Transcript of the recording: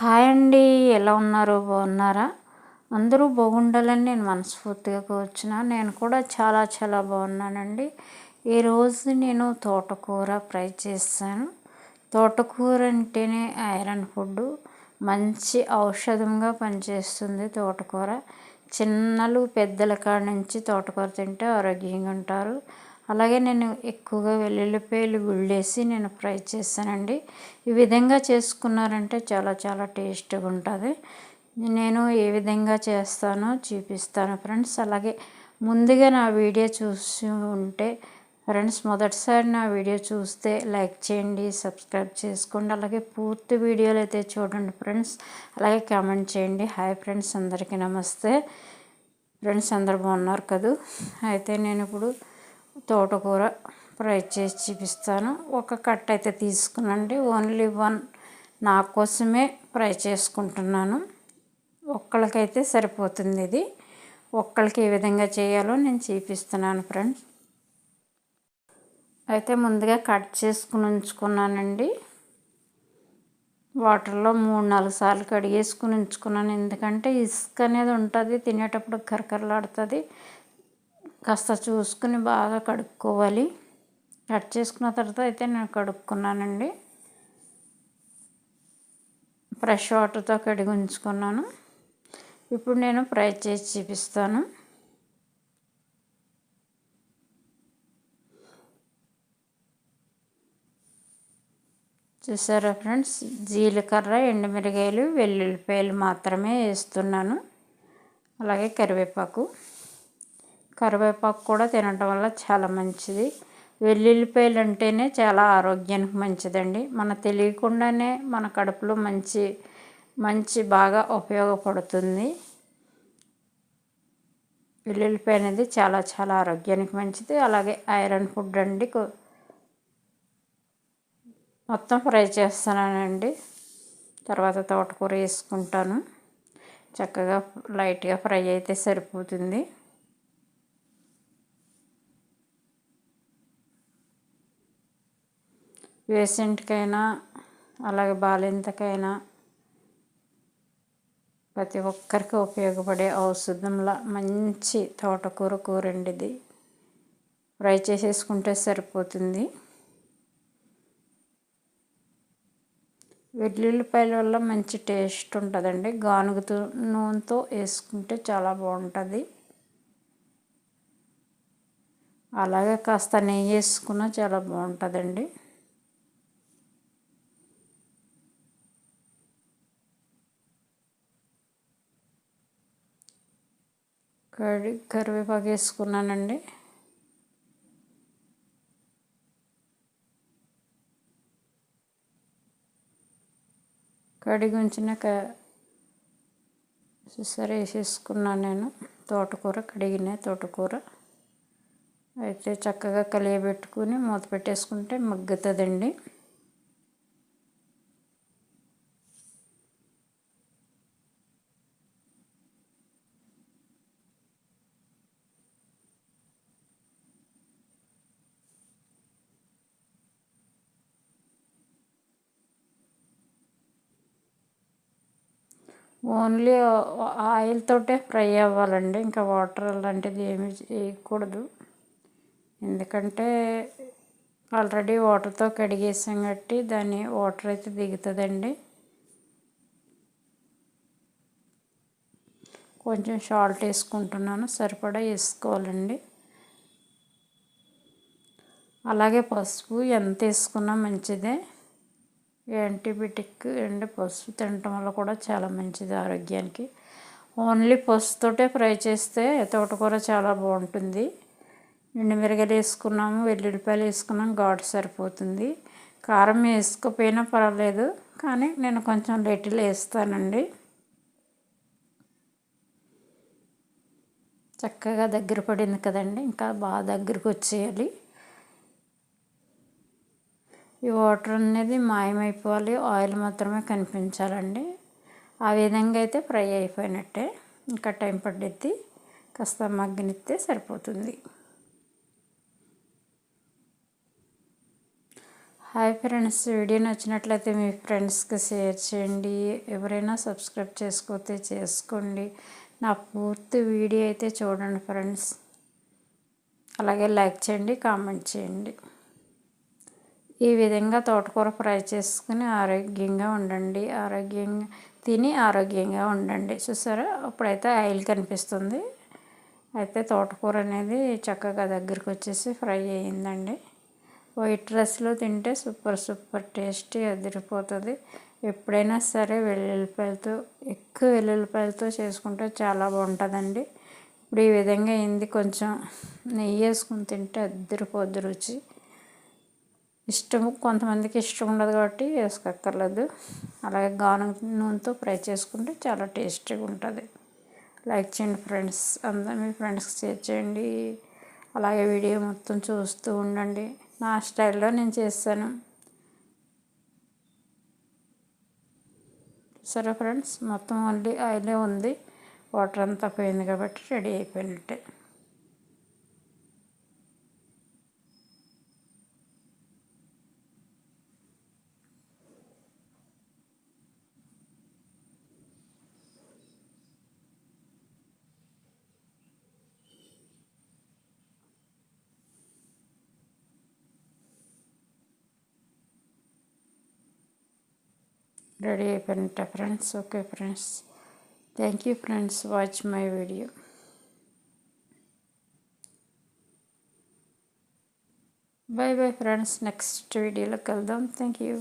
Hi అండి, ఎలా ఉన్నారు? బాగున్నారా? అందరూ బాగుండాలని నేను మనస్ఫూర్తిగా కోరుచున్నాను. నేను కూడా చాలా చాలా బాగున్నానండి. ఈరోజు నేను తోటకూర ఫ్రై చేశాను. తోటకూర అంటేనే ఐరన్ ఫుడ్, మంచి ఔషధంగా పనిచేస్తుంది తోటకూర. చిన్నలు పెద్దల కాడ నుంచి తోటకూర తింటే ఆరోగ్యంగా ఉంటారు. అలాగే నేను ఎక్కువగా వెల్లుల్లిపాయలు గుళ్ళేసి నేను ఫ్రై చేశానండి. ఈ విధంగా చేసుకున్నారంటే చాలా చాలా టేస్ట్గా ఉంటుంది. నేను ఏ విధంగా చేస్తానో చూపిస్తాను ఫ్రెండ్స్. అలాగే ముందుగా నా వీడియో చూసి ఉంటే ఫ్రెండ్స్, మొదటిసారి నా వీడియో చూస్తే లైక్ చేయండి, సబ్స్క్రైబ్ చేసుకోండి. అలాగే పూర్తి వీడియోలు అయితే చూడండి ఫ్రెండ్స్. అలాగే కామెంట్ చేయండి. హాయ్ ఫ్రెండ్స్, అందరికీ నమస్తే. ఫ్రెండ్స్ అందరు బాగున్నారు కదూ? అయితే నేను ఇప్పుడు తోటకూర ఫ్రై చేసి చూపిస్తాను. ఒక కట్ అయితే తీసుకునండి, ఓన్లీ వన్ నా కోసమే ఫ్రై చేసుకుంటున్నాను. ఒక్కళ్ళకైతే సరిపోతుంది. ఇది ఒక్కళ్ళకి ఏ విధంగా చేయాలో నేను చూపిస్తున్నాను ఫ్రెండ్స్. అయితే ముందుగా కట్ చేసుకుని ఉంచుకున్నానండి. వాటర్లో 3-4 సార్లు కడిగేసుకుని ఉంచుకున్నాను. ఎందుకంటే ఇసుక అనేది ఉంటుంది, తినేటప్పుడు కరకరలాడుతుంది. కాస్త చూసుకుని బాగా కడుక్కోవాలి. కట్ చేసుకున్న తర్వాత అయితే నేను కడుక్కున్నానండి. ఫ్రెష్ వాటర్తో కడిగి ఉంచుకున్నాను. ఇప్పుడు నేను ఫ్రై చేసి చూపిస్తాను. చూసారా ఫ్రెండ్స్, జీలకర్ర, ఎండుమిరగాయలు, వెల్లుల్లిపాయలు మాత్రమే వేస్తున్నాను. అలాగే కరివేపాకు కూడా తినడం వల్ల చాలా మంచిది. వెల్లుల్లిపాయలు అంటేనే చాలా ఆరోగ్యానికి మంచిదండి. మన తెలియకుండానే మన కడుపులో మంచి బాగా ఉపయోగపడుతుంది. వెల్లుల్లిపాయ అనేది చాలా చాలా ఆరోగ్యానికి మంచిది. అలాగే ఐరన్ ఫుడ్ అండి. మొత్తం ఫ్రై చేస్తున్నానండి. తర్వాత తోటకూర వేసుకుంటాను. చక్కగా లైట్గా ఫ్రై అయితే సరిపోతుంది. పేషెంట్కైనా అలాగే బాలింతకైనా ప్రతి ఒక్కరికి ఉపయోగపడే ఔషధంలా మంచి తోటకూర కూరండి. ఇది ఫ్రై చేసేసుకుంటే సరిపోతుంది. వెల్లుల్లిపాయల వల్ల మంచి టేస్ట్ ఉంటుందండి. గానుగ నూనెతో వేసుకుంటే చాలా బాగుంటుంది. అలాగే కాస్త నెయ్యి వేసుకున్నా చాలా బాగుంటుందండి. కరివేపాకు వేసుకున్నానండి. కడిగి ఉంచిన సరే వేసేసుకున్నాను నేను. కడిగిన తోటకూర అయితే చక్కగా కలియబెట్టుకుని మూత పెట్టేసుకుంటే మగ్గుతుందండి. ఓన్లీ ఆయిల్ తోటే ఫ్రై అవ్వాలండి. ఇంకా వాటర్ అలాంటిది ఏమీ వేయకూడదు. ఎందుకంటే ఆల్రెడీ వాటర్తో కడిగేసాం కాబట్టి దాని వాటర్ అయితే దిగుతుందండి. కొంచెం సాల్ట్ వేసుకుంటున్నాను, సరిపడా వేసుకోవాలండి. అలాగే పసుపు ఎంత వేసుకున్నా మంచిదే. యాంటీబయాటిక్ అండ్ పసుపు తినటం వల్ల కూడా చాలా మంచిది ఆరోగ్యానికి. ఓన్లీ పసుపుతోటే ఫ్రై చేస్తే తోటకూర చాలా బాగుంటుంది. ఎండుమిరగాయలు వేసుకున్నాము, వెల్లుల్లిపాయలు వేసుకున్నాము, ఘాటు సరిపోతుంది. కారం వేసుకోకపోయినా పర్వాలేదు, కానీ నేను కొంచెం లిటిల్ వేస్తానండి. చక్కగా దగ్గర పడింది కదండి, ఇంకా బాగా దగ్గరికి వచ్చేయాలి. ఈ వాటర్ అనేది మాయమైపోవాలి, ఆయిల్ మాత్రమే కనిపించాలండి. ఆ విధంగా అయితే ఫ్రై అయిపోయినట్టే. ఇంకా టైం పడుద్ది, కాస్త మగ్గనిస్తే సరిపోతుంది. హాయ్ ఫ్రెండ్స్, వీడియో నచ్చినట్లయితే మీ ఫ్రెండ్స్కి షేర్ చేయండి. ఎవరైనా సబ్స్క్రైబ్ చేసుకోతే చేసుకోండి. నా పూర్తి వీడియో అయితే చూడండి ఫ్రెండ్స్. అలాగే లైక్ చేయండి, కామెంట్ చేయండి. ఈ విధంగా తోటకూర ఫ్రై చేసుకుని ఆరోగ్యంగా ఉండండి. తిని ఆరోగ్యంగా ఉండండి. చూసారా, ఇప్పుడైతే ఆయిల్ కనిపిస్తుంది. అయితే తోటకూర అనేది చక్కగా దగ్గరికి వచ్చేసి ఫ్రై అయ్యిందండి. వైట్ రైస్లో తింటే సూపర్ టేస్టీ అదిరిపోతుంది. ఎప్పుడైనా సరే ఎక్కువ వెల్లుల్లిపాయలతో చేసుకుంటే చాలా బాగుంటుందండి. ఇప్పుడు ఈ విధంగా అయింది. కొంచెం నెయ్యి వేసుకుని తింటే అదిరిపోద్ది రుచి. కొంతమందికి ఇష్టం ఉండదు కాబట్టి వేసుకోక్కర్లేదు. అలాగే గానుగ నూనెతో ఫ్రై చేసుకుంటే చాలా టేస్టీగా ఉంటుంది. లైక్ చేయండి ఫ్రెండ్స్, అందరూ మీ ఫ్రెండ్స్కి షేర్ చేయండి. అలాగే వీడియో మొత్తం చూస్తూ ఉండండి. నా స్టైల్లో నేను చేస్తాను. సరే ఫ్రెండ్స్, మొత్తం ఓన్లీ ఆయిలే ఉంది. వాటర్ అంతా పోయింది కాబట్టి రెడీ అయిపోయినట్టే. రెడీ అయిపోయినట్టే friends. Okay friends, thank you friends, watch my video. Bye bye friends, next వీడియోలో కలుద్దాం. Thank you.